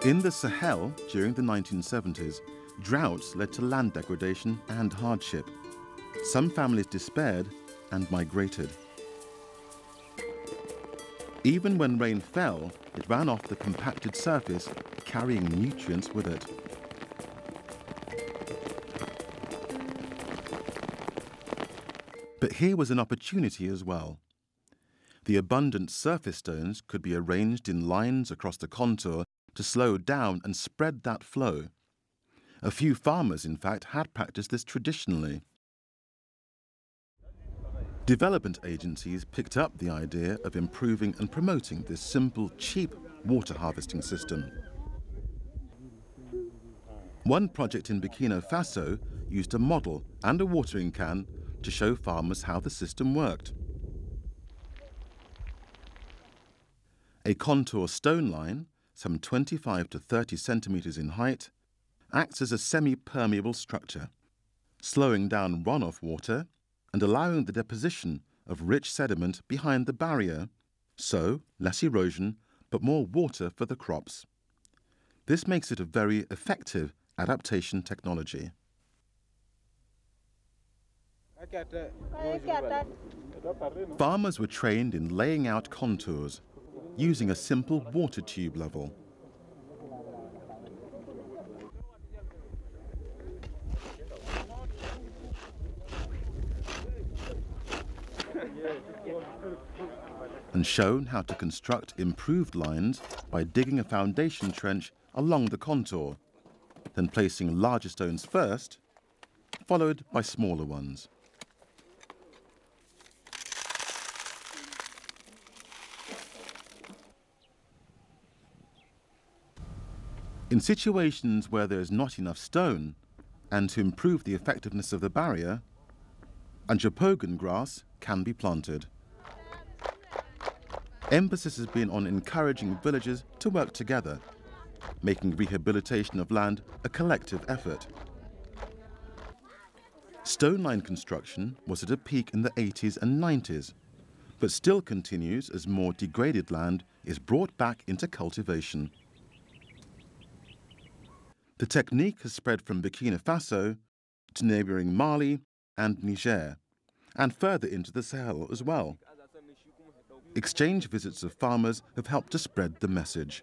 In the Sahel during the 1970s, droughts led to land degradation and hardship. Some families despaired and migrated. Even when rain fell, it ran off the compacted surface, carrying nutrients with it. But here was an opportunity as well. The abundant surface stones could be arranged in lines across the contour to slow down and spread that flow. A few farmers, in fact, had practiced this traditionally. Development agencies picked up the idea of improving and promoting this simple, cheap water harvesting system. One project in Burkina Faso used a model and a watering can to show farmers how the system worked. A contour stone line, some 25 to 30 centimeters in height, acts as a semi-permeable structure, slowing down runoff water and allowing the deposition of rich sediment behind the barrier, so less erosion but more water for the crops. This makes it a very effective adaptation technology. Farmers were trained in laying out contours using a simple water tube level. And shown how to construct improved lines by digging a foundation trench along the contour, then placing larger stones first, followed by smaller ones. In situations where there is not enough stone, and to improve the effectiveness of the barrier, Anjopogan grass can be planted. Emphasis has been on encouraging villagers to work together, making rehabilitation of land a collective effort. Stone line construction was at a peak in the 80s and 90s, but still continues as more degraded land is brought back into cultivation. The technique has spread from Burkina Faso to neighboring Mali and Niger, and further into the Sahel as well. Exchange visits of farmers have helped to spread the message.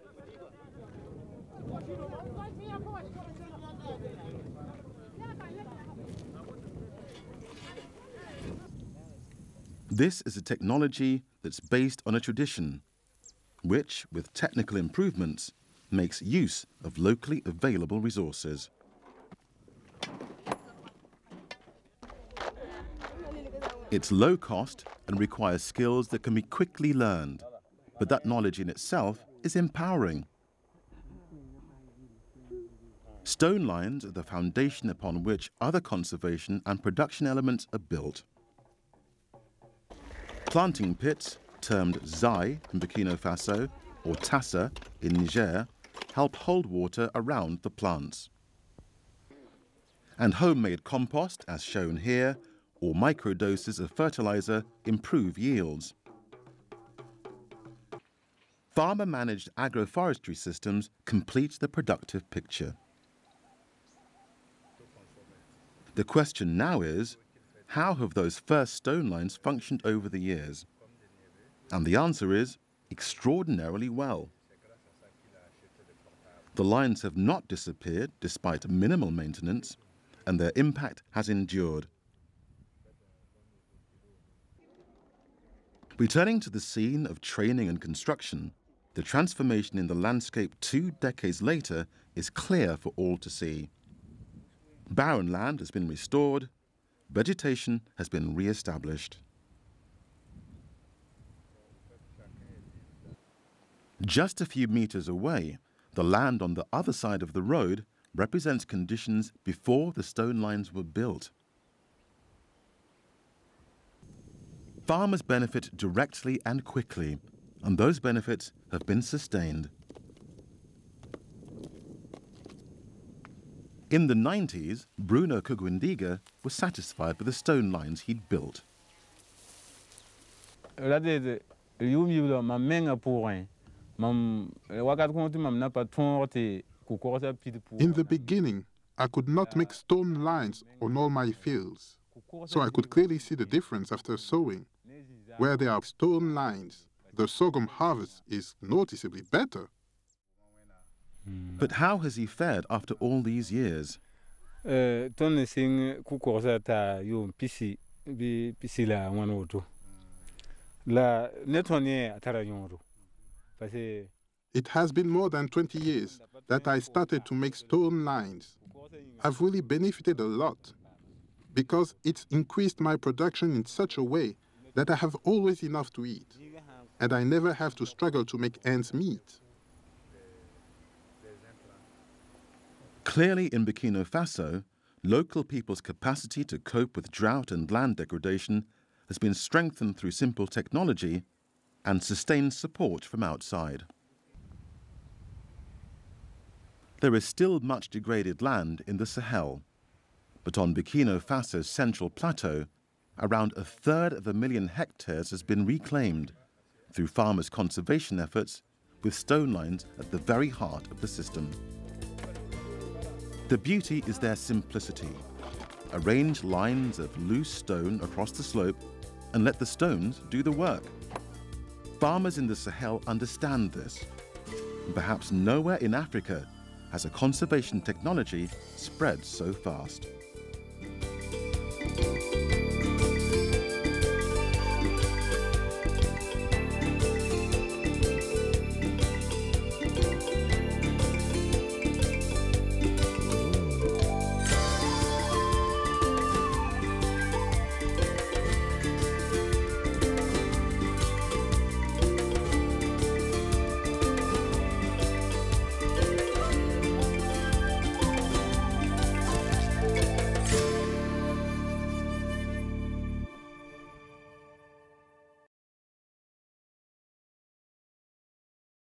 This is a technology that's based on a tradition, which, with technical improvements, makes use of locally available resources. It's low cost and requires skills that can be quickly learned, but that knowledge in itself is empowering. Stone lines are the foundation upon which other conservation and production elements are built. Planting pits, termed zai in Burkina Faso or tassa in Niger, help hold water around the plants. And homemade compost, as shown here, or microdoses of fertilizer improve yields. Farmer-managed agroforestry systems complete the productive picture. The question now is, how have those first stone lines functioned over the years? And the answer is extraordinarily well. The lines have not disappeared despite minimal maintenance, and their impact has endured. Returning to the scene of training and construction, the transformation in the landscape 2 decades later is clear for all to see. Barren land has been restored, vegetation has been re-established. Just a few meters away, the land on the other side of the road represents conditions before the stone lines were built. Farmers benefit directly and quickly, and those benefits have been sustained. In the 90s, Bruno Kugwindiga was satisfied with the stone lines he'd built. In the beginning, I could not make stone lines on all my fields, so I could clearly see the difference after sowing. Where there are stone lines, the sorghum harvest is noticeably better. But how has he fared after all these years? It has been more than 20 years that I started to make stone lines. I've really benefited a lot because it's increased my production in such a way that I have always enough to eat, and I never have to struggle to make ends meet. Clearly, in Burkina Faso, local people's capacity to cope with drought and land degradation has been strengthened through simple technology and sustained support from outside. There is still much degraded land in the Sahel, but on Burkina Faso's central plateau, around 1/3 of a million hectares has been reclaimed through farmers' conservation efforts, with stone lines at the very heart of the system. The beauty is their simplicity. Arrange lines of loose stone across the slope and let the stones do the work. Farmers in the Sahel understand this. And perhaps nowhere in Africa has a conservation technology spread so fast.